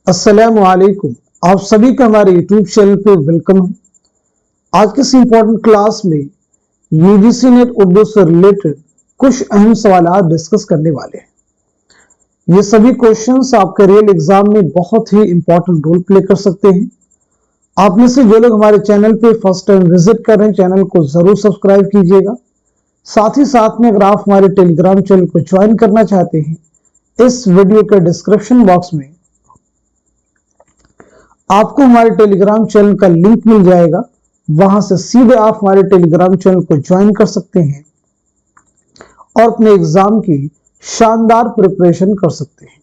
अस्सलाम वालेकुम। आप सभी का हमारे यूट्यूब चैनल पे वेलकम है। आज के इस इम्पोर्टेंट क्लास में यूजीसी नेट उर्दू से रिलेटेड कुछ अहम सवाल डिस्कस करने वाले हैं। ये सभी क्वेश्चंस आपके रियल एग्जाम में बहुत ही इंपॉर्टेंट रोल प्ले कर सकते हैं। आप में से जो लोग हमारे चैनल पे फर्स्ट टाइम विजिट कर रहे हैं, चैनल को जरूर सब्सक्राइब कीजिएगा। साथ ही साथ में अगर आप हमारे टेलीग्राम चैनल को ज्वाइन करना चाहते हैं, इस वीडियो के डिस्क्रिप्शन बॉक्स में आपको हमारे टेलीग्राम चैनल का लिंक मिल जाएगा। वहां से सीधे आप हमारे टेलीग्राम चैनल को ज्वाइन कर सकते हैं और अपने एग्जाम की शानदार प्रिपरेशन कर सकते हैं।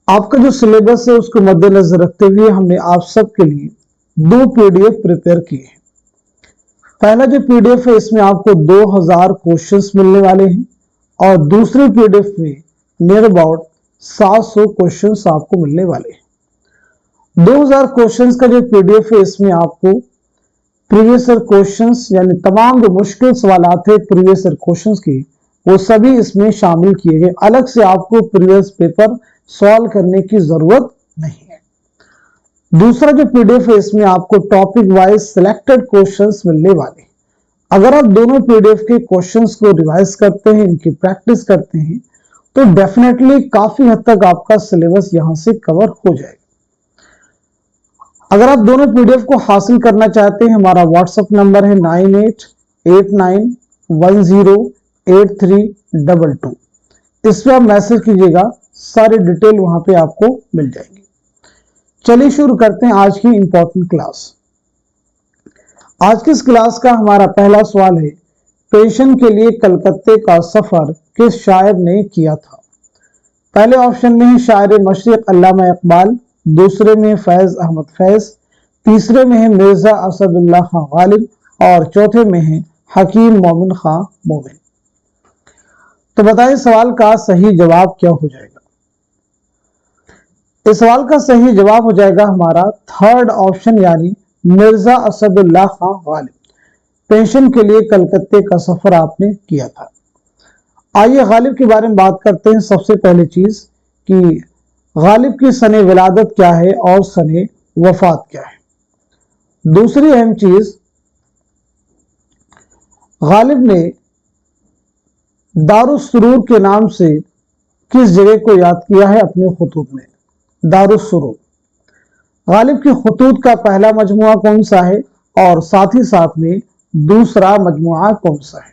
आपका जो सिलेबस है उसको मद्देनजर रखते हुए हमने आप सबके लिए 2 पीडीएफ प्रिपेयर किए हैं। पहला जो पीडीएफ है इसमें आपको 2000 क्वेश्चंस मिलने वाले हैं और दूसरे पीडीएफ में नियर अबाउट 700 क्वेश्चंस आपको मिलने वाले हैं। 2000 क्वेश्चंस का जो पीडीएफ है इसमें आपको प्रीवियस ईयर क्वेश्चंस यानी तमाम जो मुश्किल सवाल थे प्रीवियस ईयर क्वेश्चंस की, वो सभी इसमें शामिल किए गए। अलग से आपको प्रीवियस पेपर सॉल्व करने की जरूरत नहीं है। दूसरा जो पीडीएफ है इसमें आपको टॉपिक वाइज सिलेक्टेड क्वेश्चंस मिलने वाले। अगर आप दोनों पीडीएफ के क्वेश्चंस को रिवाइज करते हैं, इनकी प्रैक्टिस करते हैं, तो डेफिनेटली काफी हद तक आपका सिलेबस यहां से कवर हो जाएगा। अगर आप दोनों पीडीएफ को हासिल करना चाहते हैं, हमारा व्हाट्सएप नंबर है 9889108322। इस पर आप मैसेज कीजिएगा, सारी डिटेल वहां पे आपको मिल जाएगी। चलिए शुरू करते हैं आज की इंपॉर्टेंट क्लास। आज की इस क्लास का हमारा पहला सवाल है, पेंशन के लिए कलकत्ते का सफर किस शायर ने किया था? पहले ऑप्शन में है शायर मशरिक अल्लामा इकबाल, दूसरे में फैज अहमद फैज, तीसरे में है मिर्जा असदुल्लाह खां गालिब और चौथे में है हकीम मोमिन खां मोमिन। तो बताएं सवाल का सही जवाब क्या हो जाएगा? इस सवाल का सही जवाब हो जाएगा हमारा थर्ड ऑप्शन यानी मिर्जा असदुल्लाह खां गालिब। पेंशन के लिए कलकत्ते का सफर आपने किया था। आइए गालिब के बारे में बात करते हैं। सबसे पहली चीज कि गालिब की सने विलादत क्या है और सने वफात क्या है। दूसरी अहम चीज, गालिब ने दारुस्सुरूर के नाम से किस जगह को याद किया है अपने खुतूत में? दारुस्सुरूर। गालिब के खुतूत का पहला मजमुआ कौन सा है और साथ ही साथ में दूसरा मजमुआ कौन सा है?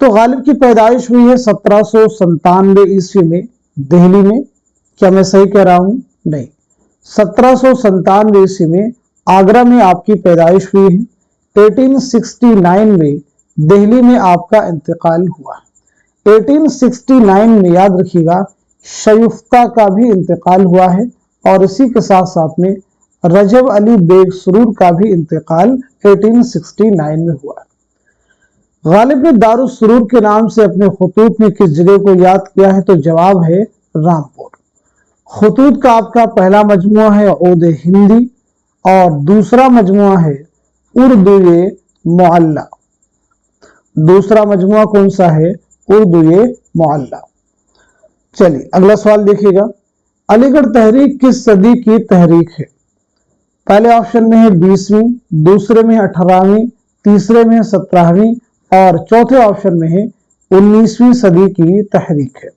तो गालिब की पैदाइश हुई है 1797 ईस्वी में दिल्ली में। क्या मैं सही कह रहा हूं? नहीं, 1797 ईस्वी में आगरा में आपकी पैदाइश हुई है। 1869 में दिल्ली में आपका इंतकाल हुआ। 1869 में याद रखिएगा शयुफ्ता का भी इंतकाल हुआ है और इसी के साथ साथ में रजब अली बेग सुरूर का भी इंतकाल 1869 में हुआ। गालिब ने दारुस्सुरूर के नाम से अपने खुतूत में किस जगह को याद किया है? तो जवाब है रामपुर। खुतूत का आपका पहला मजमुआ है ओद हिंदी और दूसरा मजमुआ है उर्दू मुअल्ला। दूसरा मजमुआ कौन सा है? उर्दू मुअल्ला। चलिए अगला सवाल देखिएगा। अलीगढ़ तहरीक किस सदी की तहरीक है? पहले ऑप्शन में है 20वीं, दूसरे में 18वीं, तीसरे में 17वीं और चौथे ऑप्शन में है 19वीं सदी की तहरीक है।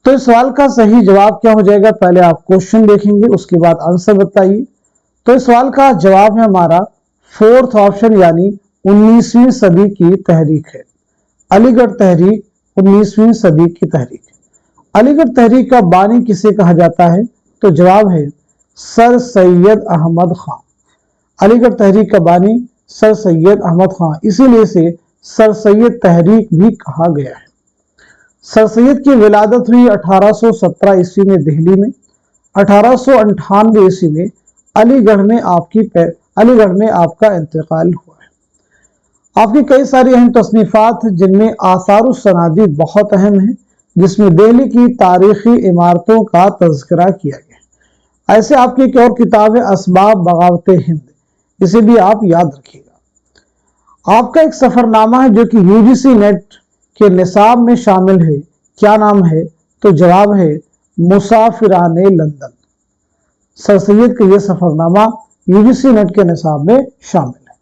तो इस सवाल का सही जवाब क्या हो जाएगा? पहले आप क्वेश्चन देखेंगे, उसके बाद आंसर बताइए। तो इस सवाल का जवाब है हमारा फोर्थ ऑप्शन यानी 19वीं सदी की तहरीक है। अलीगढ़ तहरीक 19वीं सदी की तहरीक। अलीगढ़ तहरीक का बानी किसे कहा जाता है? तो जवाब है सर सैयद अहमद खां। अलीगढ़ तहरीक का बानी सर सैयद अहमद खां, इसीलिए इसे सर सैयद तहरीक भी कहा गया है। सर सैयद की विलादत हुई 1817 ईस्वी में दिल्ली में। 1898 ईस्वी में अलीगढ़ में आपका इंतकाल हुआ है। आपकी कई सारी अहम तसनीफात जिनमें आसारुस सनादीद बहुत अहम है, जिसमें दिल्ली की तारीखी इमारतों का तज़किरा किया गया। ऐसे आपकी एक और किताब है असबाब बगावत हिंद, इसे भी आप याद रखिएगा। आपका एक सफरनामा है जो कि यूजीसी नेट के निसाब में शामिल है। क्या नाम है? تو جواب ہے مسافران لندن۔ سر سید کا یہ سفرنامہ UGC نیٹ کے نصاب میں شامل ہے۔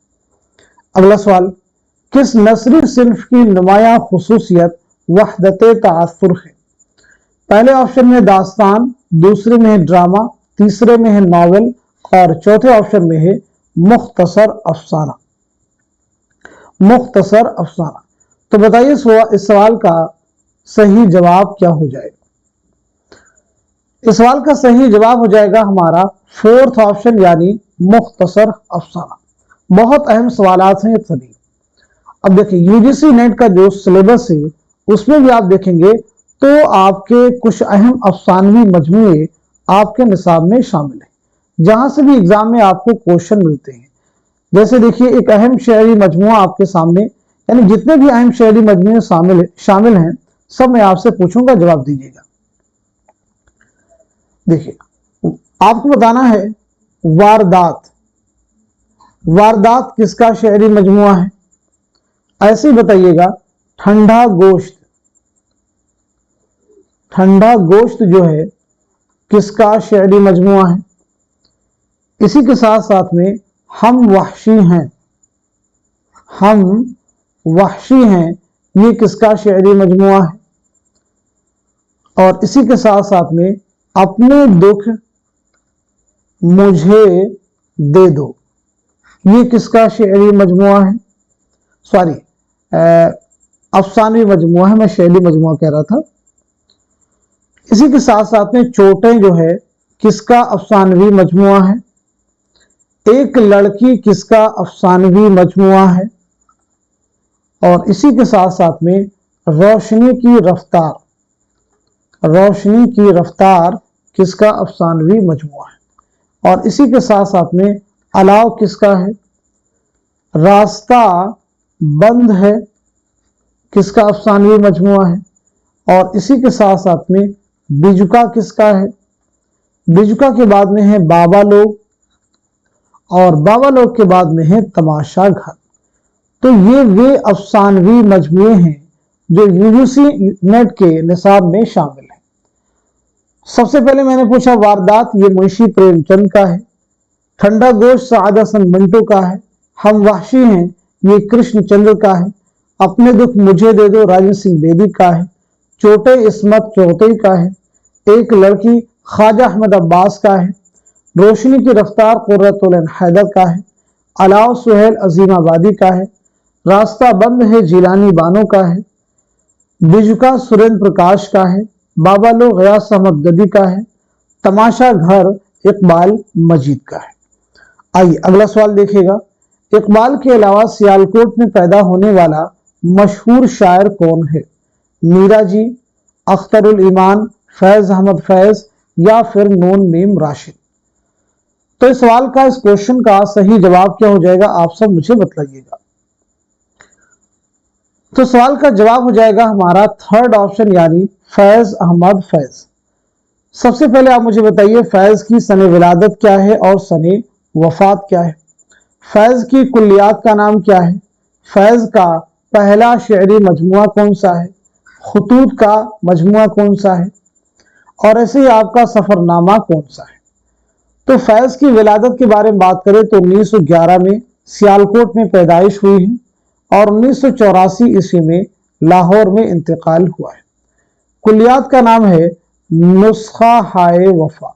اگلا سوال، کس نثری صنف کی نمایاں خصوصیت وحدت تعاثر ہے؟ پہلے آپشن میں داستان، دوسرے میں ہے ڈرامہ، تیسرے میں ہے ناول اور چوتھے آپشن میں ہے مختصر افسانہ۔ مختصر افسانہ۔ تو بتائیے اس سوال کا صحیح جواب کیا ہو جائے گا؟ اس سوال کا صحیح جواب ہو جائے گا ہمارا فورتھ آپشن یعنی مختصر افسانہ۔ بہت اہم سوالات ہیں یہ سبھی۔ اب دیکھیں UGC نیٹ کا جو سلیبس ہے اس میں بھی آپ دیکھیں گے تو آپ کے کچھ اہم افسانوی مجموعے آپ کے نصاب میں شامل ہیں، جہاں سے بھی ایگزام میں آپ کو کوشچن ملتے ہیں۔ جیسے دیکھیے ایک اہم شعری مجموعہ آپ کے سامنے، یعنی جتنے بھی اہم شعری مجموعے شامل ہیں سب میں آپ سے پوچھوں گا، جواب دیجیے گا۔ دیکھیے آپ کو بتانا ہے واردات۔ واردات کس کا شعری مجموعہ ہے؟ ایسے ہی بتائیے گا ٹھنڈا گوشت۔ ٹھنڈا گوشت جو ہے کس کا شعری مجموعہ ہے؟ اسی کے ساتھ ساتھ میں ہم وحشی ہیں۔ ہم وحشی ہیں یہ کس کا شعری مجموعہ ہے؟ اور اسی کے ساتھ ساتھ میں اپنے دکھ مجھے دے دو یہ کس کا شعری مجموعہ ہے؟ سوری افسانوی مجموعہ ہے، میں شعری مجموعہ کہہ رہا تھا۔ اسی کے ساتھ ساتھ میں چوٹیں جو ہے کس کا افسانوی مجموعہ ہے؟ ایک لڑکی کس کا افسانوی مجموعہ ہے؟ اور اسی کے ساتھ ساتھ میں روشنی کی رفتار۔ روشنی کی رفتار کس کا افسانوی مجموعہ ہے؟ اور اسی کے ساتھ ساتھ میں الاؤ کس کا ہے؟ راستہ بند ہے کس کا افسانوی مجموعہ ہے؟ اور اسی کے ساتھ ساتھ میں بجکا کس کا ہے؟ بجکا کے بعد میں ہے بابا لوگ، اور بابا لوگ کے بعد میں ہے تماشا گھر۔ تو یہ وہ افسانوی مجموعے ہیں جو UGC نیٹ کے نصاب میں شامل ہیں۔ سب سے پہلے میں نے پوچھا واردات یہ منشی پریم چند کا ہے، ٹھنڈا گوشت سعد حسن منٹو کا ہے، ہم وحشی ہیں یہ کرشن چندر کا ہے، اپنے دکھ مجھے دے دو راجن سنگھ بیدی کا ہے، چوٹے عصمت چوہدری کا ہے، ایک لڑکی خواجہ احمد عباس کا ہے، روشنی کی رفتار قرۃ العین حیدر کا ہے، الاؤ سہیل عظیم آبادی کا ہے، راستہ بند ہے جیلانی بانو کا ہے، بجکا سریندر پرکاش کا ہے، بابا لو غیاث احمد گدی کا ہے، تماشا گھر اقبال مجید کا ہے۔ آئیے اگلا سوال دیکھیے گا، اقبال کے علاوہ سیالکوٹ میں پیدا ہونے والا مشہور شاعر کون ہے؟ میرا جی، اختر الایمان، فیض احمد فیض یا پھر نون میم راشد؟ تو اس سوال کا اس کوشچن کا صحیح جواب کیا ہو جائے گا آپ سب مجھے بتلائیے گا۔ تو سوال کا جواب ہو جائے گا ہمارا تھرڈ آپشن یعنی فیض احمد فیض۔ سب سے پہلے آپ مجھے بتائیے فیض کی سن ولادت کیا ہے اور سن وفات کیا ہے؟ فیض کی کلیات کا نام کیا ہے؟ فیض کا پہلا شعری مجموعہ کون سا ہے؟ خطوط کا مجموعہ کون سا ہے؟ اور ایسے ہی آپ کا سفر نامہ کون سا ہے؟ تو فیض کی ولادت کے بارے میں بات کریں تو 1911 میں سیالکوٹ میں پیدائش ہوئی ہے اور 1984 عیسوی میں لاہور میں انتقال ہوا ہے۔ کلیات کا نام ہے نسخہ ہائے وفا۔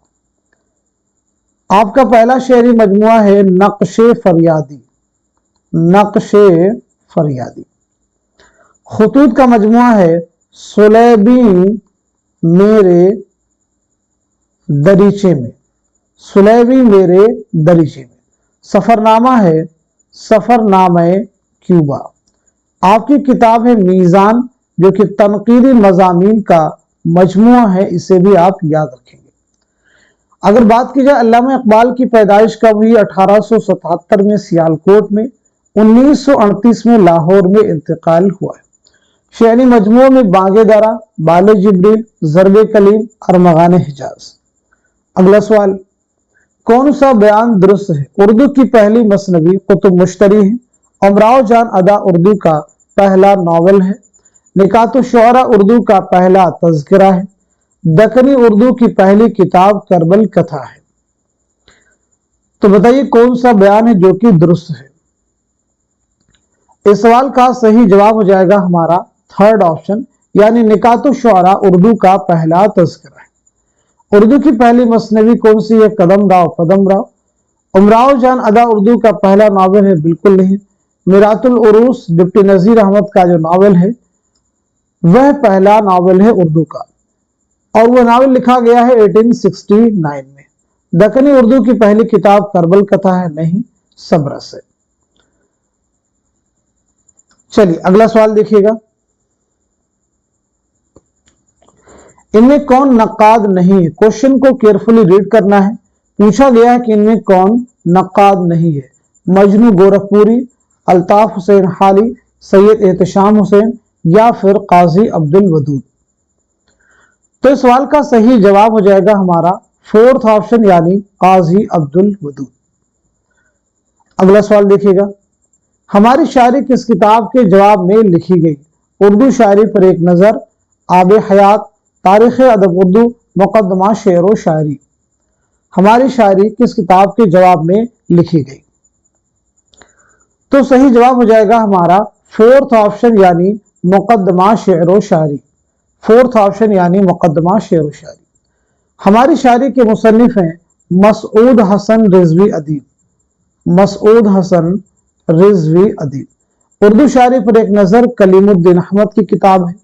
آپ کا پہلا شعری مجموعہ ہے نقش فریادی۔ نقش فریادی۔ خطوط کا مجموعہ ہے سلیبی میرے دریچے میں۔ سلیبی میرے دریچے میں۔ سفر نامہ ہے سفر نامہ کیوبا۔ آپ کی کتاب ہے میزان جو کہ تنقیدی مضامین کا مجموعہ ہے، اسے بھی آپ یاد رکھیں گے۔ اگر بات کی جائے علامہ اقبال کی پیدائش کب ہوئی؟ 1877 میں سیالکوٹ میں، 1938 میں لاہور میں انتقال ہوا ہے۔ شعری مجموعوں میں بانگے درا، بال جبریل، ضرب کلیم، ارمغان حجاز۔ اگلا سوال، کون سا بیان درست ہے؟ اردو کی پہلی مثنوی قطب مشتری ہے، امراؤ جان ادا اردو کا پہلا ناول ہے، نکات الشعراء اردو کا پہلا تذکرہ ہے، दक्कनी उर्दू की पहली किताब करबल कथा है। तो बताइए कौन सा बयान है जो कि दुरुस्त है। इस सवाल का सही जवाब हो जाएगा हमारा थर्ड ऑप्शन, यानी निकातुश शुअरा उर्दू का पहला तज़किरा है। उर्दू की पहली मसनवी कौन सी है? कदम राव पदम राव। उमराव जान अदा उर्दू का पहला नावल है? बिल्कुल नहीं। मिरातुल उरूस डिप्टी नजीर अहमद का जो नावल है वह पहला नावल है उर्दू का, और वह नावल लिखा गया है 1869 में। दक्कनी उर्दू की पहली किताब करबल कथा है? नहीं, सबरस है। चलिए अगला सवाल देखिएगा। इनमें कौन नक्काद नहीं है? क्वेश्चन को केयरफुली रीड करना है। पूछा गया है कि इनमें कौन नक्काद नहीं है। मजनू गोरखपुरी, अल्ताफ हुसैन हाली, सैयद एहतशाम हुसैन या फिर काजी अब्दुल वदूद। तो इस सवाल का सही जवाब हो जाएगा हमारा फोर्थ ऑप्शन, यानी काजी अब्दुल वदूद। अगला सवाल देखिएगा। हमारी शायरी किस किताब के जवाब में लिखी गई? उर्दू शायरी पर एक नजर, आब हयात, तारीख अदब उर्दू, मुकदमा शेर व शायरी। हमारी शायरी किस किताब के जवाब में लिखी गई? तो सही जवाब हो जाएगा हमारा फोर्थ ऑप्शन, यानी मुकदमा शेर व शायरी। फोर्थ ऑप्शन यानी मुकदमा शेर व शायरी। हमारी शायरी के मुसन्निफ हैं मसऊद हसन रिजवी अदीब। मसऊद हसन रिजवी अदीब। उर्दू शायरी पर एक नजर कलीमुद्दीन अहमद की किताब है।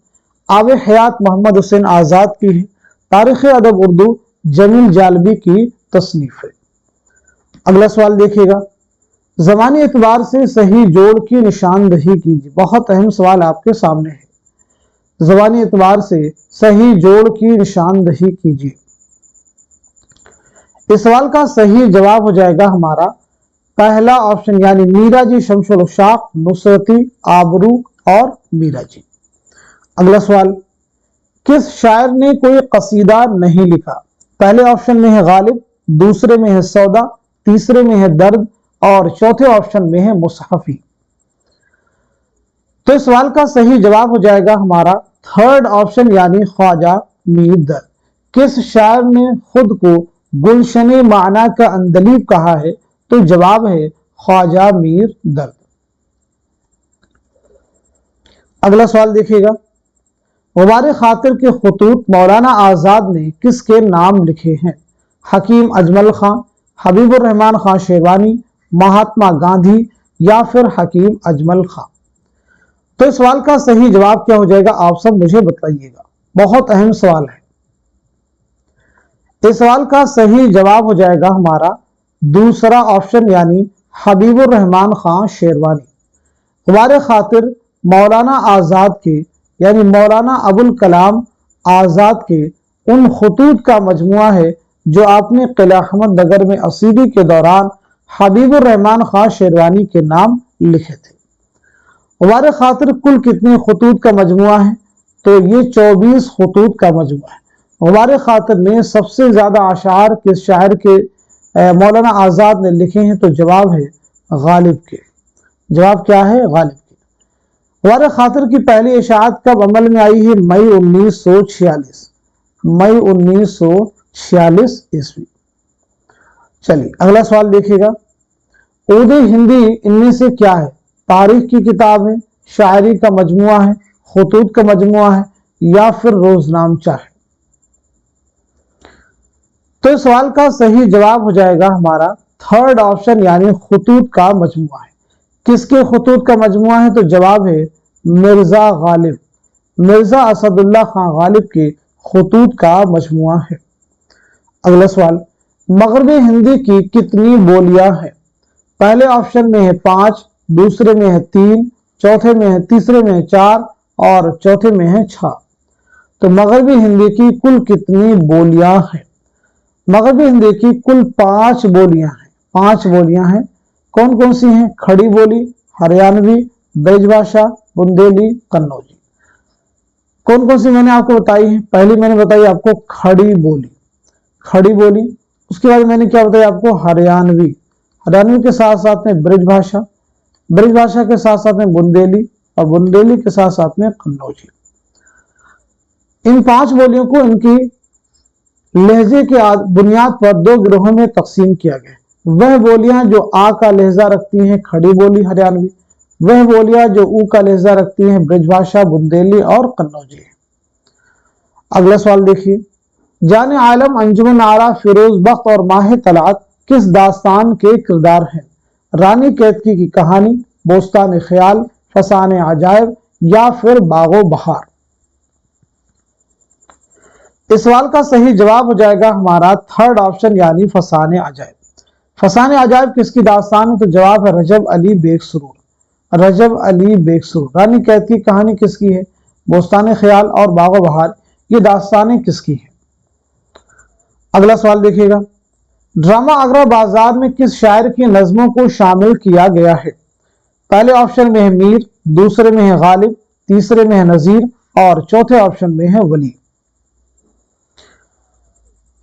आब हयात मोहम्मद हुसैन आजाद की है। तारीख अदब उर्दू जमील जालबी की तसनीफ है। अगला सवाल देखिएगा। ज़मानी एतबार से सही जोड़ की निशानदही कीजिए। बहुत अहम सवाल आपके सामने है। ज़बानी एतबार से सही जोड़ की निशानदही कीजिए। इस सवाल का सही जवाब हो जाएगा हमारा पहला ऑप्शन, यानी मीरा जी, शमशुल उशाक, नुसरती, आबरू और मीरा जी। अगला सवाल, किस शायर ने कोई कसीदा नहीं लिखा? पहले ऑप्शन में है गालिब, दूसरे में है सौदा, तीसरे में है दर्द और चौथे ऑप्शन में है मुसहफी। तो इस सवाल का सही जवाब हो जाएगा हमारा थर्ड ऑप्शन, यानी ख्वाजा मीर दर्द। किस शायर ने खुद को गुलशने माना का अंदलीब कहा है? तो जवाब है ख्वाजा मीर दर्द। अगला सवाल देखिएगा। गुबार खातिर के खुतूत मौलाना आजाद ने किसके नाम लिखे हैं? हकीम अजमल खां, हबीबुर रहमान खां शेरवानी, महात्मा गांधी या फिर हकीम अजमल खां। तो इस सवाल का सही जवाब क्या हो जाएगा? आप सब मुझे बताइएगा, बहुत अहम सवाल है। इस सवाल का सही जवाब हो जाएगा हमारा दूसरा ऑप्शन, यानी हबीबुर रहमान खां शेरवानी। गुबार खातिर मौलाना आजाद के, यानी मौलाना अबुल कलाम आजाद के उन खुतूत का मजमुआ है जो आपने किला अहमद नगर में असीदी के दौरान हबीबुर रहमान खां शेरवानी के नाम लिखे थे। गुबार खातिर कुल कितने खुतूत का मजमुआ है? तो ये 24 खुतूत का मजमुआ है। गुबार खातिर में सबसे ज्यादा अशार किस शायर के मौलाना आजाद ने लिखे हैं? तो जवाब है गालिब के। जवाब क्या है? गालिब के। गुबार खातिर की पहली इशाअत कब अमल में आई है? मई 1946। मई 1946 ईस्वी। चलिए अगला सवाल देखिएगा। उर्दू हिंदी इनमें से क्या है? तारीख की किताब है, शायरी का मजमुआ है, खुतूत का मजमुआ है या फिर रोजनामचा है? तो इस सवाल का सही जवाब हो जाएगा हमारा थर्ड ऑप्शन, यानी खुतूत का मजमुआ है। किसके खुतूत का मजमुआ है? तो जवाब है मिर्जा गालिब, मिर्जा असदुल्ला खां गालिब के खुतूत का मजमुआ है। अगला सवाल, मगरबी हिंदी की कितनी बोलियां हैं? पहले ऑप्शन में है 5, दूसरे में है 3, चौथे में है, तीसरे में है 4 और चौथे में है 6। तो मगरबी हिंदी की कुल कितनी बोलियां हैं? मगरबी हिंदी की कुल 5 बोलियां हैं। 5 बोलियां हैं। कौन कौन सी हैं? खड़ी बोली, हरियाणवी, ब्रजभाषा, बुंदेली, कन्नौजी। कौन कौन सी मैंने आपको बताई है? पहली मैंने बताई आपको खड़ी बोली, खड़ी बोली। उसके बाद मैंने क्या बताया आपको? हरियाणवी, हरियाणवी के साथ साथ में ब्रजभाषा, ब्रजभाषा के साथ साथ में बुंदेली और बुंदेली के साथ साथ में कन्नौजी। इन 5 बोलियों को इनकी لہجے کے بنیاد پر دو گروہوں میں تقسیم کیا گیا۔ وہ بولیاں جو آ کا لہجہ رکھتی ہیں کھڑی بولی ہریانوی، وہ بولیاں جو او کا لہجہ رکھتی ہیں برج بھاشا، بندیلی اور قنوجی۔ اگلا سوال دیکھیے، جان عالم، انجمن آرا، فیروز بخت اور ماہ طلعت کس داستان کے کردار ہیں؟ رانی کیتکی کی کہانی، بوستان خیال، فسان عجائب یا پھر باغ و بہار۔ اس سوال کا صحیح جواب ہو جائے گا ہمارا تھرڈ آپشن یعنی فسان عجائب۔ فسان عجائب کس کی داستان ہے؟ تو جواب ہے رجب علی بیگ سرور۔ رجب علی بیگ سرور۔ رانی کیتکی کی کہانی کس کی ہے؟ بوستان خیال اور باغ و بہار، یہ داستانیں کس کی ہیں؟ اگلا سوال دیکھیے گا، ڈرامہ آگرہ بازار میں کس شاعر کی نظموں کو شامل کیا گیا ہے؟ پہلے آپشن میں ہے میر، دوسرے میں ہے غالب، تیسرے میں ہے نذیر اور چوتھے آپشن میں ہے ولی۔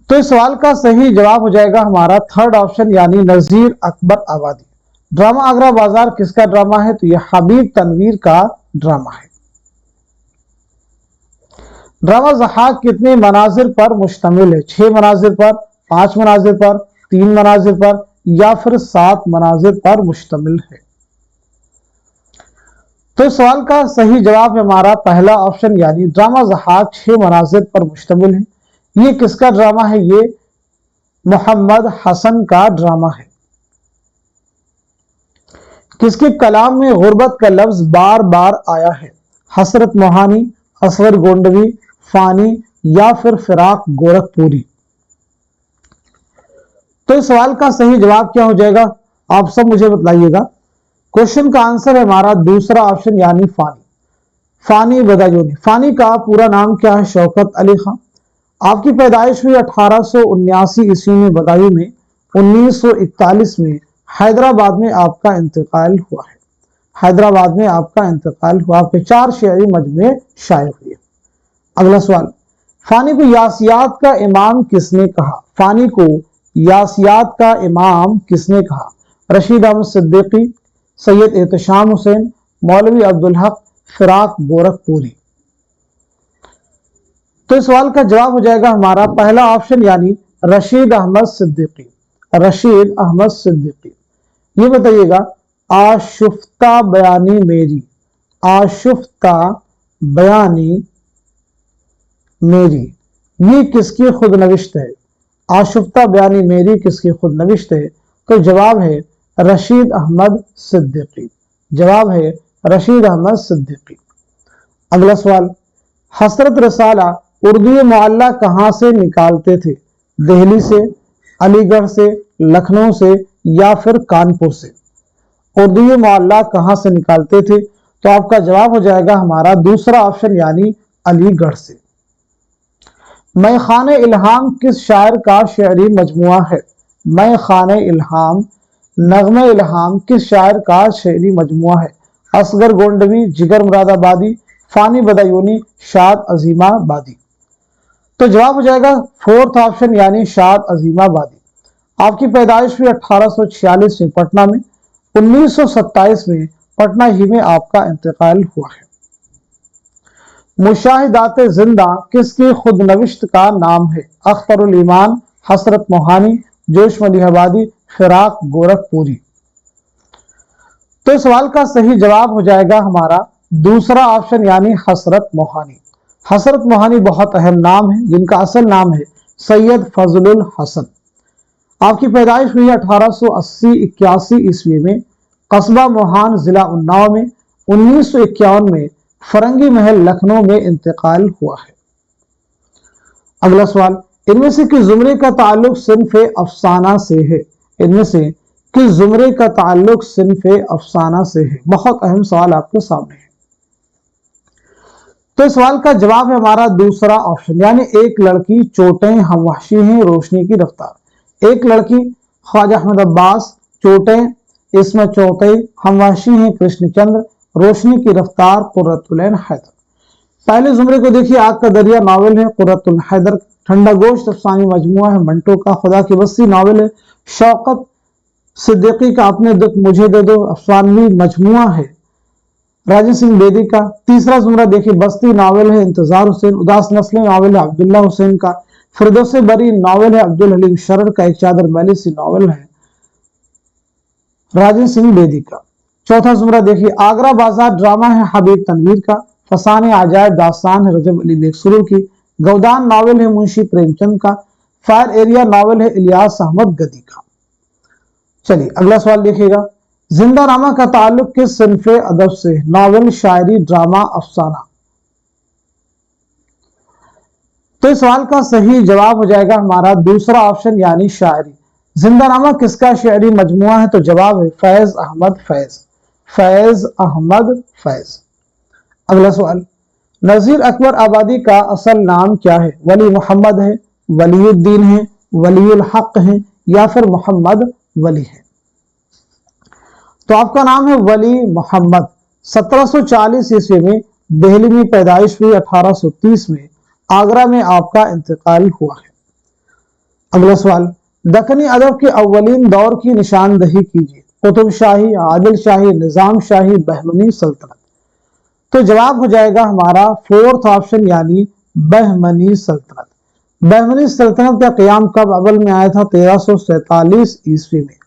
تو اس سوال کا صحیح جواب ہو جائے گا ہمارا تھرڈ آپشن یعنی نذیر اکبر آبادی۔ ڈرامہ آگرہ بازار کس کا ڈرامہ ہے؟ تو یہ حبیب تنویر کا ڈرامہ ہے۔ ڈرامہ ضحاک کتنے مناظر پر مشتمل ہے؟ 6 مناظر پر، 5 مناظر پر، 3 مناظر پر یا پھر 7 مناظر پر مشتمل ہے؟ تو اس سوال کا صحیح جواب ہے ہمارا پہلا آپشن یعنی ڈرامہ ضحاک 6 مناظر پر مشتمل ہے۔ یہ کس کا ڈرامہ ہے؟ یہ محمد حسن کا ڈرامہ ہے۔ کس کے کلام میں غربت کا لفظ بار بار آیا ہے؟ حسرت موہانی، اصغر گونڈوی، فانی یا پھر فراق گورکھپوری۔ تو اس سوال کا صحیح جواب کیا ہو جائے گا؟ آپ سب مجھے بتلائیے گا۔ کوشچن کا آنسر ہے ہمارا دوسرا آپشن یعنی فانی۔ فانی بدایونی۔ فانی کا پورا نام کیا ہے؟ شوکت علی خان۔ آپ کی پیدائش ہوئی 1879 عیسوی میں بدایوں میں، 1941 میں حیدرآباد میں آپ کا انتقال ہوا ہے۔ حیدرآباد میں آپ کا انتقال ہوا، آپ کے 4 شعری مجموعے شائع ہوئے۔ اگلا سوال، فانی کو یاسیات کا امام کس نے کہا؟ فانی کو یاسیات کا امام کس نے کہا؟ رشید احمد صدیقی، سید احتشام حسین، مولوی عبدالحق، فراق گورکھپوری۔ تو اس سوال کا جواب ہو جائے گا ہمارا پہلا آپشن یعنی رشید احمد صدیقی۔ رشید احمد صدیقی۔ یہ بتائیے گا، آشفتہ بیانی میری، آشفتہ بیانی میری، یہ کس کی خود نوشت ہے؟ آشفتہ بیانی میری کس کی خود نوشت ہے؟ تو جواب ہے رشید احمد صدیقی۔ جواب ہے رشید احمد صدیقی۔ اگلا سوال، حسرت رسالہ اردو معلیٰ کہاں سے نکالتے تھے؟ دہلی سے، علی گڑھ سے، لکھنؤ سے یا پھر کانپور سے؟ اردو معلیٰ کہاں سے نکالتے تھے؟ تو آپ کا جواب ہو جائے گا ہمارا دوسرا آپشن یعنی علی گڑھ سے۔ میں خانہ الہام کس شاعر کا شعری مجموعہ ہے؟ میں خانہ الہام، نغمہ الہام کس شاعر کا شعری مجموعہ ہے؟ اصغر گونڈوی، جگر مراد آبادی، فانی بدایونی، شاد عظیم آبادی۔ تو جواب ہو جائے گا فورتھ آپشن یعنی شاد عظیم آبادی۔ آپ کی پیدائش ہوئی 1846 میں پٹنہ میں، 1927 میں پٹنہ ہی میں آپ کا انتقال ہوا ہے۔ مشاہدات زندہ کس کی خود نوشت کا نام ہے؟ اختر الایمان، حسرت موہانی، جوش ملیح آبادی، فراق گورکھپوری۔ تو اس سوال کا صحیح جواب ہو جائے گا ہمارا دوسرا آپشن یعنی حسرت موہانی۔ حسرت موہانی بہت اہم نام ہے جن کا اصل نام ہے سید فضل الحسن۔ آپ کی پیدائش ہوئی 1880-81 عیسوی میں قصبہ موہان ضلع اناؤ میں، 1951 میں فرنگی محل لکھنؤ میں انتقال ہوا ہے۔ اگلا سوال، ان میں سے کس زمرے کا تعلق صنف افسانہ سے ہے؟ ان میں سے کس زمرے کا تعلق صنف افسانہ سے ہے؟ بہت اہم سوال آپ کے سامنے ہے۔ تو اس سوال کا جواب ہے ہمارا دوسرا آپشن یعنی ایک لڑکی، چوٹیں، ہم وحشی ہیں، روشنی کی رفتار۔ ایک لڑکی خواجہ احمد عباس، چوٹیں عصمت چوغتئی، ہم وحشی ہیں کرشن چندر، روشنی کی رفتار قرۃ العین حیدر۔ پہلے زمرے کو دیکھیے، آگ کا دریا ناول ہے قرۃ العین حیدر، ٹھنڈا گوشت افسانوی مجموعہ ہے منٹو کا، خدا کی بستی ناول ہے شوکت صدیقی کا، اپنے دکھ مجھے دے دو افسانوی مجموعہ ہے راجن سنگھ بیدی کا۔ تیسرا زمرہ دیکھیے، بستی ناول ہے انتظار حسین، اداس نسلیں ناول ہے عبداللہ حسین کا۔ फिरदौस बरी नॉवल है अब्दुल हलीम शरर का। एक चादर मैली सी नॉवल है राजन सिंह बेदी का। चौथा जुमरा देखिए, आगरा बाजार ड्रामा है हबीब तनवीर का। फसाने आजायब दास्तान है रजब अली बेकसुरू की। गौदान नॉवल है मुंशी प्रेमचंद का। फायर एरिया नॉवल है इलियास अहमद गदी का। चलिए अगला सवाल देखिएगा, जिंदा नामा का ताल्लुक किस सिनफे अदब से? नॉवल, शायरी, ड्रामा, अफसाना। तो इस सवाल का सही जवाब हो जाएगा हमारा दूसरा ऑप्शन यानी शायरी। जिंदानामा किसका शायरी मजमुआ है? तो जवाब है फैज अहमद फैज। फैज अहमद फैज। अगला सवाल, नजीर अकबर आबादी का असल नाम क्या है? वली मोहम्मद है, वलीउद्दीन है, वलीउल हक है या फिर मोहम्मद वली है? तो आपका नाम है वली मोहम्मद। 1740 ईस्वी में दिल्ली में पैदाइश हुई, 1830 में आगरा में आपका इंतकाल हुआ है। अगला सवाल, दक्कनी अदब के अव्वलीन दौर की निशानदही कीजिए। कुतुब शाही, आदिल शाही, निजाम शाही, बहमनी सल्तनत। तो जवाब हो जाएगा हमारा फोर्थ ऑप्शन यानी बहमनी सल्तनत। बहमनी सल्तनत का क़याम कब अव्वल में आया था? 1347 ईस्वी में।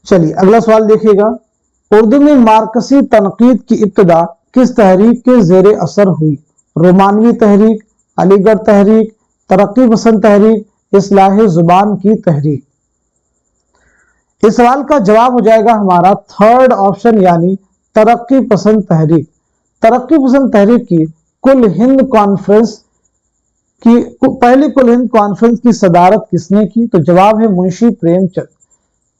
चलिए अगला सवाल देखिएगा, उर्दू में मार्कसी तनकीद की इब्तिदा किस तहरीक के जेर असर हुई? रोमानवी तहरीक, अलीगढ़ तहरीक, तरक्की पसंद तहरीक, इस्लाह जुबान की तहरीक। इस सवाल का जवाब हो जाएगा हमारा थर्ड ऑप्शन यानी तरक्की पसंद तहरीक। तरक्की पसंद तहरीक की कुल हिंद कॉन्फ्रेंस की पहली कुल हिंद कॉन्फ्रेंस की सदारत किसने की? तो जवाब है मुंशी प्रेमचंद।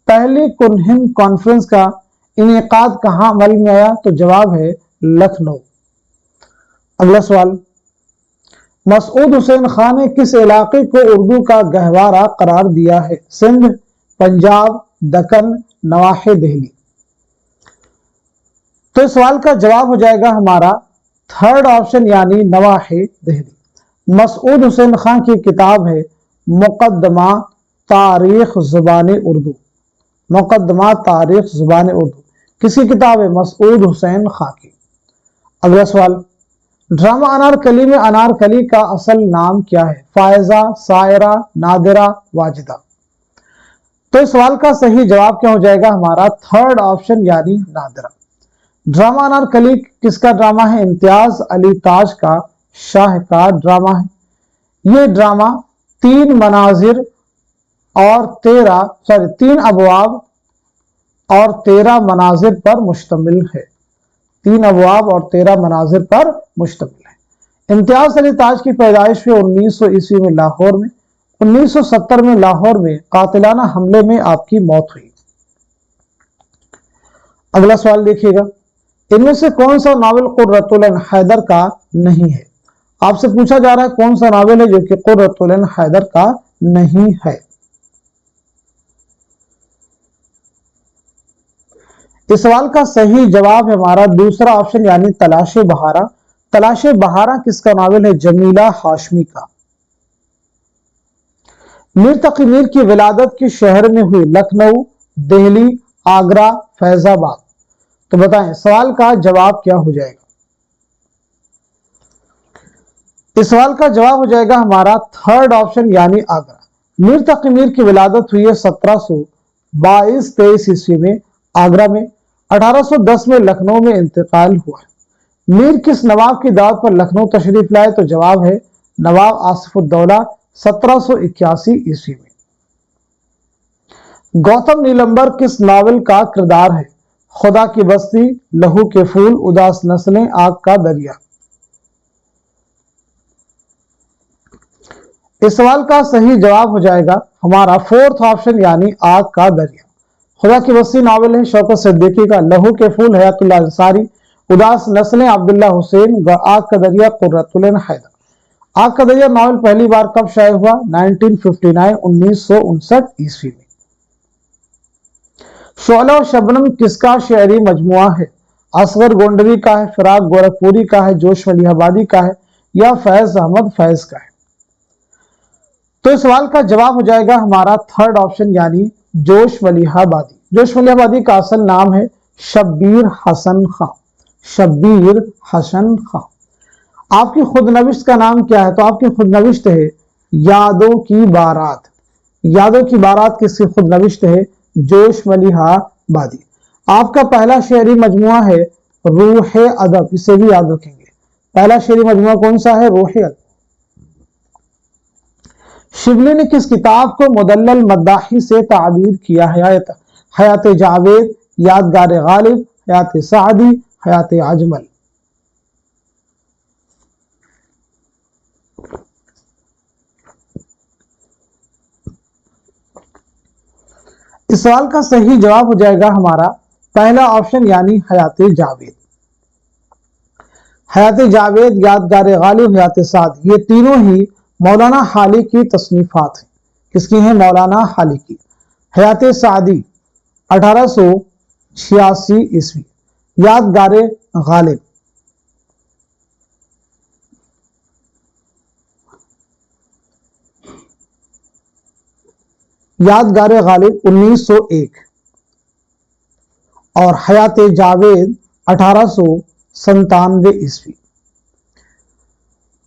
पहली कुल हिंद कॉन्फ्रेंस का इनेकाद कहां अमल में आया? तो जवाब है लखनऊ। अगला सवाल, मसूद हुसैन खान ने किस इलाके को उर्दू का गहवारा करार दिया है? सिंध, पंजाब, दक्कन, नवाहे दिल्ली। तो इस सवाल का जवाब हो जाएगा हमारा थर्ड ऑप्शन यानी नवाहे दिल्ली। मसूद हुसैन खान की किताब है मुकद्दमा तारीख जुबान उर्दू। मुकद्दमा तारीख जुबान उर्दू किसी किताब है? मसूद हुसैन खान की। अगला सवाल, ड्रामा अनारकली में अनारकली का असल नाम क्या है? फायजा, सायरा, नादिरा, वाजिदा। तो इस सवाल का सही जवाब क्या हो जाएगा हमारा थर्ड ऑप्शन यानी नादिरा। ड्रामा अनारकली किसका ड्रामा है? इम्तियाज अली ताज का शाहकार ड्रामा है। यह ड्रामा 3 मनाजिर और 3 अबवाब और 13 मनाजिर पर मुश्तमिल है। 3 अबवाब और 13 मनाजिर पर मुश्तमिल है। इम्तियाज अली ताज की पैदाइश हुई 1900 ईस्वी में लाहौर में। 1970 में लाहौर में कातिलाना हमले में आपकी मौत हुई। अगला सवाल देखिएगा, इनमें से कौन सा नावल कुर्रतुल ऐन हैदर का नहीं है? आपसे पूछा जा रहा है कौन सा नावल है जो कि कुर्रतुल ऐन हैदर का नहीं है। इस सवाल का सही जवाब है हमारा दूसरा ऑप्शन यानी तलाशे बहारा। तलाशे बहारा किसका नावल है? जमीला हाशमी का। मीर तकी मीर की विलादत किस शहर में हुई? लखनऊ, दिल्ली, आगरा, फैजाबाद। तो बताएं सवाल का जवाब क्या हो जाएगा? इस सवाल का जवाब हो जाएगा हमारा थर्ड ऑप्शन यानी आगरा। मीर तकी मीर की विलादत हुई है 1722-23 ईस्वी में आगरा में। 1810 में लखनऊ में इंतकाल हुआ। मीर किस नवाब की दावत पर लखनऊ तशरीफ लाए? तो जवाब है नवाब आसिफुद्दौला 1781 ईस्वी में। गौतम नीलंबर किस नावल का किरदार है? खुदा की बस्ती, लहू के फूल, उदास नस्लें, आग का दरिया। इस सवाल का सही जवाब हो जाएगा हमारा फोर्थ ऑप्शन यानी आग का दरिया। खुदा की बस्ती नावल है शौकत सिद्दीकी का। लहू के फूल हयातुल्लाह अंसारी, उदास नस्लें अब्दुल्ला हुसैन, आग का दरिया कुर्रतुल ऐन हैदर। आग का दरिया नावल पहली बार कब शाये हुआ? 1959 ईस्वी में। शोला और शबनम किसका शेरी मजमुआ है? असगर गोंडवी का है, फिराक गोरखपुरी का है, जोश मलिहाबादी का है या फैज अहमद फैज का है? तो इस सवाल का जवाब हो जाएगा हमारा थर्ड ऑप्शन यानी जोश मलिहाबादी। जोश मलिहाबादी का असल नाम है शब्बीर हसन खां। शब्बीर हसन खां। آپ کی خود نوشت کا نام کیا ہے؟ تو آپ کی خود نوشت ہے یادوں کی بارات۔ یادوں کی بارات کس کی خود نوشت ہے؟ جوش ملیحہ بادی۔ آپ کا پہلا شعری مجموعہ ہے روح ادب، اسے بھی یاد رکھیں گے۔ پہلا شعری مجموعہ کون سا ہے؟ روح ادب۔ شبلی نے کس کتاب کو مدلل مداحی سے تعبیر کیا ہے؟ حیات جاوید، یادگار غالب، حیات سعدی، حیات اجمل۔ اس سوال کا صحیح جواب ہو جائے گا ہمارا پہلا آپشن یعنی حیات جاوید۔ حیات جاوید، یادگار غالب، حیات سعدی، یہ تینوں ہی مولانا حالی کی تصنیفات ہیں۔ کس کی ہیں؟ مولانا حالی کی۔ حیات سعدی 1886 عیسوی، یادگار غالب یادگار غالب 1901 اور حیات جاوید 1897 عیسوی۔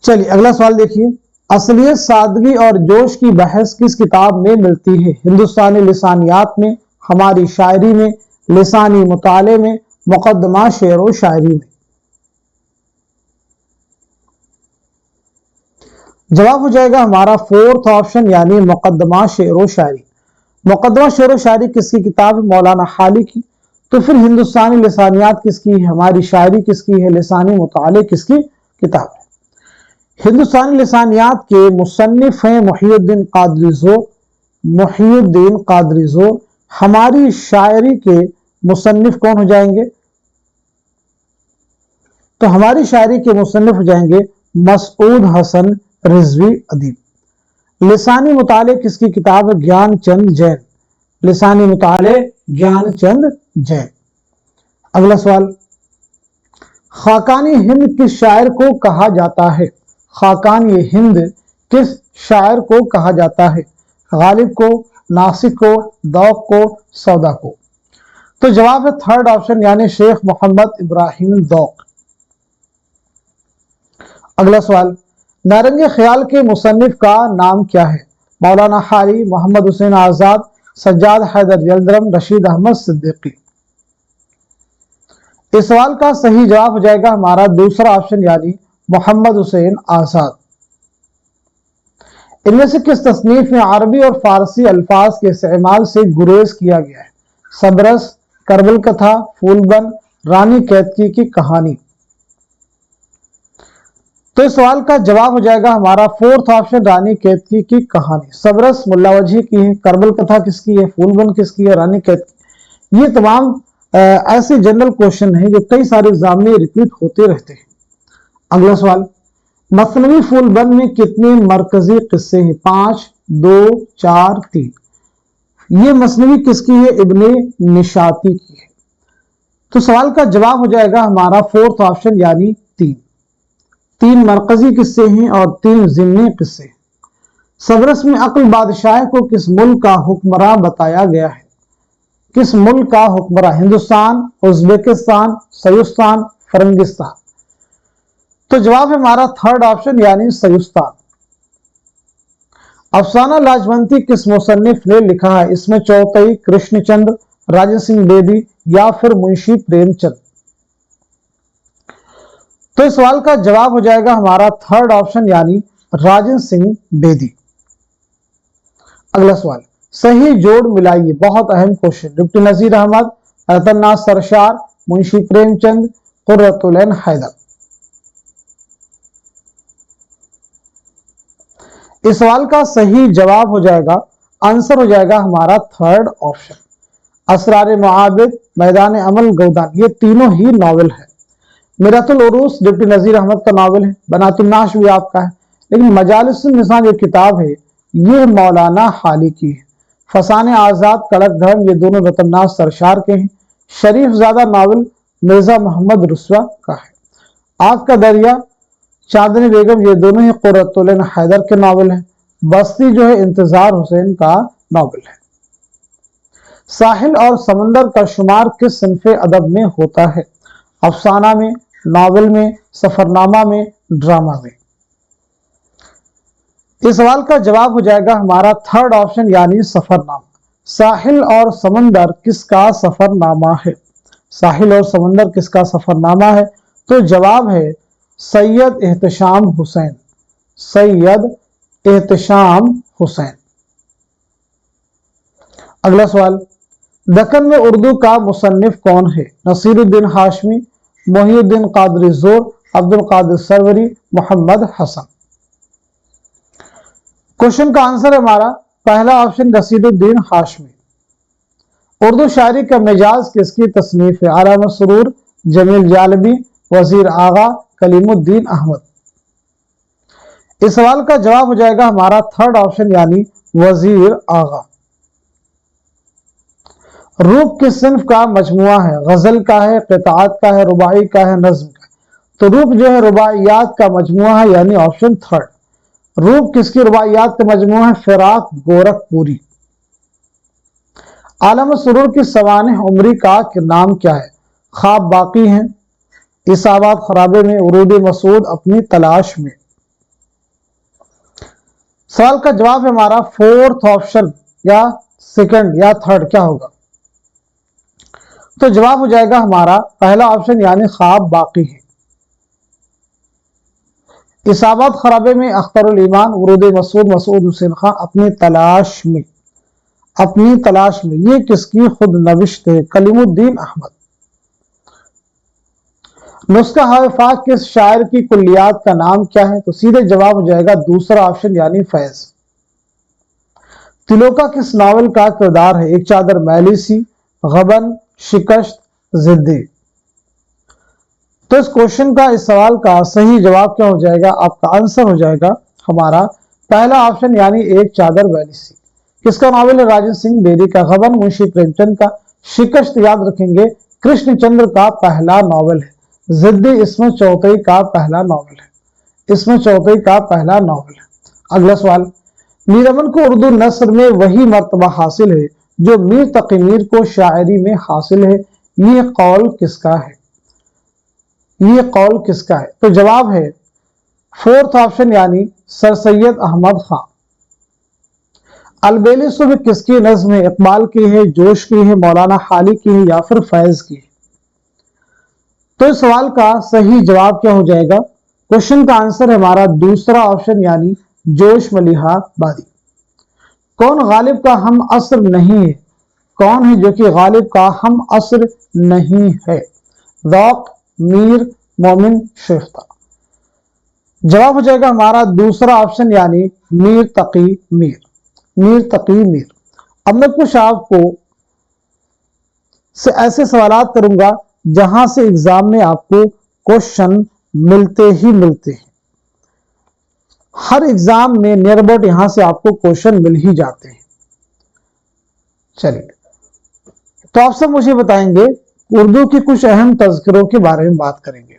چلیے اگلا سوال دیکھیے، اصلیت، سادگی اور جوش کی بحث کس کتاب میں ملتی ہے؟ ہندوستانی لسانیات میں، ہماری شاعری میں، لسانی مطالعے میں، مقدمہ شعر و شاعری میں۔ جواب ہو جائے گا ہمارا فورتھ آپشن یعنی مقدمہ شعر و شاعری۔ مقدمہ شعر و شاعری کس کی کتاب ہے؟ مولانا حالی کی۔ تو پھر ہندوستانی لسانیات کس کی ہے؟ ہماری شاعری کس کی ہے؟ لسانی مطالعے کس کی کتاب ہے؟ ہندوستانی لسانیات کے مصنف ہیں محی الدین قادری ذوق۔ محی الدین قادری ذوق۔ ہماری شاعری کے مصنف کون ہو جائیں گے؟ تو ہماری شاعری کے مصنف ہو جائیں گے مسعود حسن رضوی ادیب۔ لسانی مطالعے کس کی کتاب ہے؟ گیان چند جین۔ لسانی مطالعے گیان چند جین۔ اگلا سوال، خاقانی ہند کس شاعر کو کہا جاتا ہے؟ خاقانی ہند کس شاعر کو کہا جاتا ہے؟ غالب کو، ناصر کو، ذوق کو، سودا کو؟ تو جواب ہے تھرڈ آپشن یعنی شیخ محمد ابراہیم ذوق۔ اگلا سوال، نارنگ خیال کے مصنف کا نام کیا ہے؟ مولانا حالی، محمد حسین آزاد، سجاد حیدر یلدرم، رشید احمد صدیقی۔ اس سوال کا صحیح جواب ہو جائے گا ہمارا دوسرا آپشن یعنی محمد حسین آزاد۔ ان میں سے کس تصنیف میں عربی اور فارسی الفاظ کے استعمال سے گریز کیا گیا ہے؟ صبرس، کربل کتھا، پھول بند، رانی کیتکی کی کہانی۔ تو اس سوال کا جواب ہو جائے گا ہمارا فورتھ آپشن رانی کیتکی کی کہانی۔ صبرس ملا وجہی کی ہے، کربل کتھا کس کی ہے، پھول بند کس کی ہے، رانی کیتکی۔ یہ تمام ایسے جنرل کوشچن ہیں جو کئی سارے ایگزام میں ریپیٹ ہوتے رہتے ہیں۔ اگلا سوال، مثنوی پھول بند میں کتنے مرکزی قصے ہیں؟ 5، 2، 4، 3۔ یہ مثنوی کس کی ہے؟ ابن نشاطی کی ہے۔ تو سوال کا جواب ہو جائے گا ہمارا فورتھ آپشن یعنی 3۔ 3 مرکزی قصے ہیں اور 3 ضمنی قصے۔ صبرس میں عقل بادشاہ کو کس ملک کا حکمراں بتایا گیا ہے؟ کس ملک کا حکمراں؟ ہندوستان، ازبکستان، سیستان، فرنگستان۔ تو جواب ہے ہمارا تھرڈ آپشن یعنی سیستان۔ افسانہ لاجونتی کس مصنف نے لکھا ہے؟ اس میں چوتئی، کرشن چند، راجن سنگھ بیدی یا پھر منشی پریم چند۔ تو اس سوال کا جواب ہو جائے گا ہمارا تھرڈ آپشن یعنی راجن سنگھ بیدی۔ اگلا سوال، صحیح جوڑ ملائیے، بہت اہم کوشچن۔ ڈپٹی نذیر احمد، رتن ناتھ سرشار، منشی پریم چند، قرۃ العین حیدر۔ اس سوال کا صحیح جواب ہو جائے گا، آنسر ہو جائے گا ہمارا تھرڈ آپشن۔ اسرار معابد، میدان عمل، گودان، یہ تینوں ہی ناول ہے۔ میرات العروس ڈپٹی نذیر احمد کا ناول ہے، بنات النعش بھی آپ کا ہے، لیکن مجالس النساء جو کتاب ہے یہ مولانا حالی کی ہے۔ فسان آزاد، کڑک دھرم، یہ دونوں رتن ناتھ سرشار کے ہیں۔ شریف زادہ ناول مرزا محمد رسوا کا ہے۔ آگ کا دریا، چاندنی بیگم، یہ دونوں ہی قرۃ العین حیدر کے ناول ہیں۔ بستی جو ہے انتظار حسین کا ناول ہے۔ ساحل اور سمندر کا شمار کس صنف ادب میں ہوتا ہے؟ افسانہ میں، ناول میں، سفرنامہ میں، ड्रामा में। इस सवाल का जवाब हो जाएगा हमारा थर्ड ऑप्शन यानी सफरनामा। साहिल और समंदर किसका सफरनामा है? साहिल और समंदर किसका सफरनामा है? तो जवाब है सैयद एहतशाम हुसैन। सैयद एहतशाम हुसैन। अगला सवाल, दक्कन में उर्दू का मुसन्निफ कौन है? नसीरुद्दीन हाशमी, मोहिउद्दीन कादरी जोर, अब्दुल कादिर सरवरी, मोहम्मद हसन। क्वेश्चन का आंसर है हमारा पहला ऑप्शन नसीरुद्दीन हाशमी। उर्दू शायरी का मिजाज किसकी तसनीफ है? आलम सरूर, जमील जालबी, वजीर आगा, कलीमुद्दीन अहमद। इस सवाल का जवाब हो जाएगा हमारा थर्ड ऑप्शन यानी वजीर आगा। रूप किस सिन्फ का मजमुआ है? गजल का है, क़िताअत का है, रुबाई का है, नज्म का है? तो रूप जो है रुबाइयात का मजमुआ है यानी ऑप्शन थर्ड। रूप किसकी रुबाइयात का मजमुआ है? फिराक गोरखपुरी। आलम सरूर की सवाने उमरी का नाम क्या है? ख्वाब बाकी हैं, इसाबात खराबे में, उरूद मसूद, अपनी तलाश में। सवाल का जवाब है हमारा फोर्थ ऑप्शन या सेकंड या थर्ड, क्या होगा? तो जवाब हो जाएगा हमारा पहला ऑप्शन यानी ख्वाब बाकी है। इसाबात खराबे में अख्तरुल ईमान, उरूद मसूद, मसूद हुसैन खान, अपनी तलाश में। अपनी तलाश में ये किसकी खुद नविश्त है? कलीमुद्दीन अहमद। नुस्खा हवाफाक किस शायर की कुल्लियात का नाम क्या है? तो सीधे जवाब हो जाएगा दूसरा ऑप्शन यानी फैज। तिलोका किस नावल का किरदार है? एक चादर मैली सी, गबन, शिकस्त, जिद्दी। तो इस क्वेश्चन का, इस सवाल का सही जवाब क्या हो जाएगा? आपका आंसर हो जाएगा हमारा पहला ऑप्शन यानी एक चादर मैली सी। किसका नावल है? राजेंद्र सिंह बेदी का। गबन मुंशी प्रेमचंद का। शिकस्त याद रखेंगे कृष्णचंद्र का पहला नावल है। जिद्दी इसमें चौथई का पहला नावल है। इसमें चौथई का पहला नावल है। अगला सवाल, मीर अमन को उर्दू नस्र में वही मर्तबा हासिल है जो मीर तकी मीर को शायरी में हासिल है। ये कौल किसका है? ये कौल किसका है? तो जवाब है फोर्थ ऑप्शन यानी सर सैयद अहमद खान। अलबेली सुबह किसकी नज्म है? इकबाल की है, जोश की है, मौलाना हाली की है या फिर फैज की है? तो इस सवाल का सही जवाब क्या हो जाएगा? क्वेश्चन का आंसर है हमारा दूसरा ऑप्शन यानी जोश मलिहा बादी। कौन गालिब का हम असर नहीं है? कौन है जो कि गालिब का हम असर नहीं है? ज़ौक़, मीर, मोमिन, शेफ्ता। जवाब हो जाएगा हमारा दूसरा ऑप्शन यानी मीर तकी मीर। मीर तकी मीर। अब मैं कुछ आपको से ऐसे सवालात करूंगा जहां से एग्जाम में आपको क्वेश्चन मिलते ही मिलते हैं। हर एग्जाम में नियर अबाउट यहां से आपको क्वेश्चन मिल ही जाते हैं। चलिए, तो आप सब मुझे बताएंगे, उर्दू की कुछ अहम तज़किरों के बारे में बात करेंगे।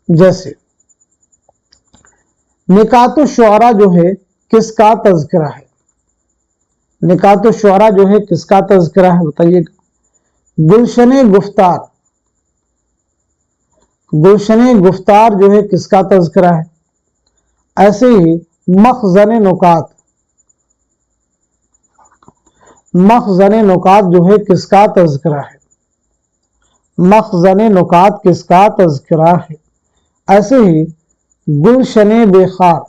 जैसे निकातो शुअरा जो है किसका तज़किरा है? निकातो शुअरा जो है किसका तज़किरा है? बताइएगा। गुलशने गुफ्तार, गुलशने गुफ्तार जो है किसका तज़किरा है? ऐसे ही मखज़ने नुकात, मखज़ने नुकात जो है किसका तज़किरा है? मखज़ने नुकात किसका तज़किरा है? ऐसे ही गुलशने बेखार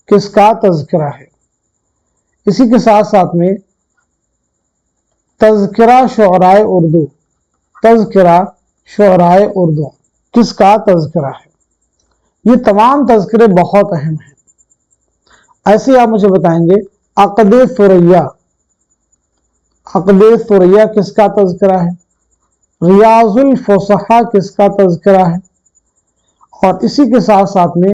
किसका तज़किरा है? इसी के साथ साथ में तज़किरा शुअराए उर्दू, तज़किरा शुअराए उर्दू किसका तज़किरा है? ये तमाम तज़किरे बहुत अहम हैं। ऐसे आप मुझे बताएंगे अक़दे सुरैया, अक़दे सुरैया किसका तज़किरा है? रियाजुल फुसहा किसका तज़किरा है? और इसी के साथ साथ में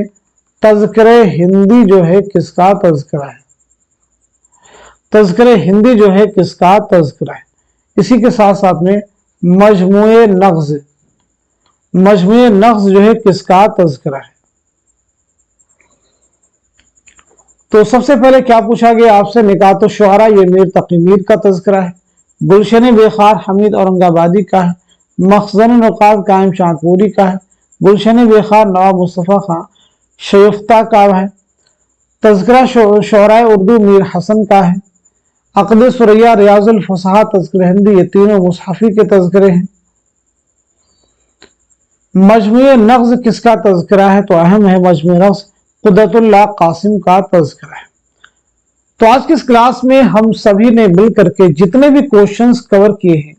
तज़किरे हिंदी जो है किसका तज़किरा है? तज़किरे हिंदी जो है किसका तज़किरा है? इसी के साथ साथ में मजमुए नग़्ज़, मजमुए नग़्ज़ जो है किसका तज़किरा है? तो सबसे पहले क्या पूछा गया आपसे? निकातो शुअरा ये मीर तकी मीर का तज़किरा है। गुलशन बेखार हमीद औरंगाबादी का है। मखज़न नुकात कायम शाहपुरी का है। गुलशन बेखार नवाब मुस्तफ़ा खां शयुफ्ता का है। तज़किरा शोहराए उर्दू मीर हसन का है। अक़द सुरैया रियाजुल फसहा तज़किरा हिंदी, ये तीनों मुसहफ़ी के तज़किरे हैं। मजमूए नग़्ज़ किसका तज़किरा है? तो अहम है मजमूए नग़्ज़ क़ुदरतुल्लाह कासिम का तज़किरा है। तो आज की इस क्लास में हम सभी ने मिलकर के जितने भी क्वेश्चंस कवर किए हैं,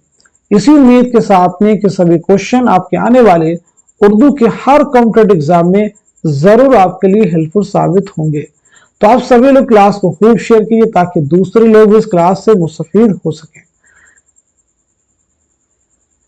इसी उम्मीद के साथ में कि सभी क्वेश्चन आपके आने वाले उर्दू के हर कॉम्पिटेटिव एग्जाम में जरूर आपके लिए हेल्पफुल साबित होंगे। तो आप सभी लोग क्लास को खूब शेयर कीजिए ताकि दूसरे लोग भी इस क्लास से मुस्तफीद हो सकें।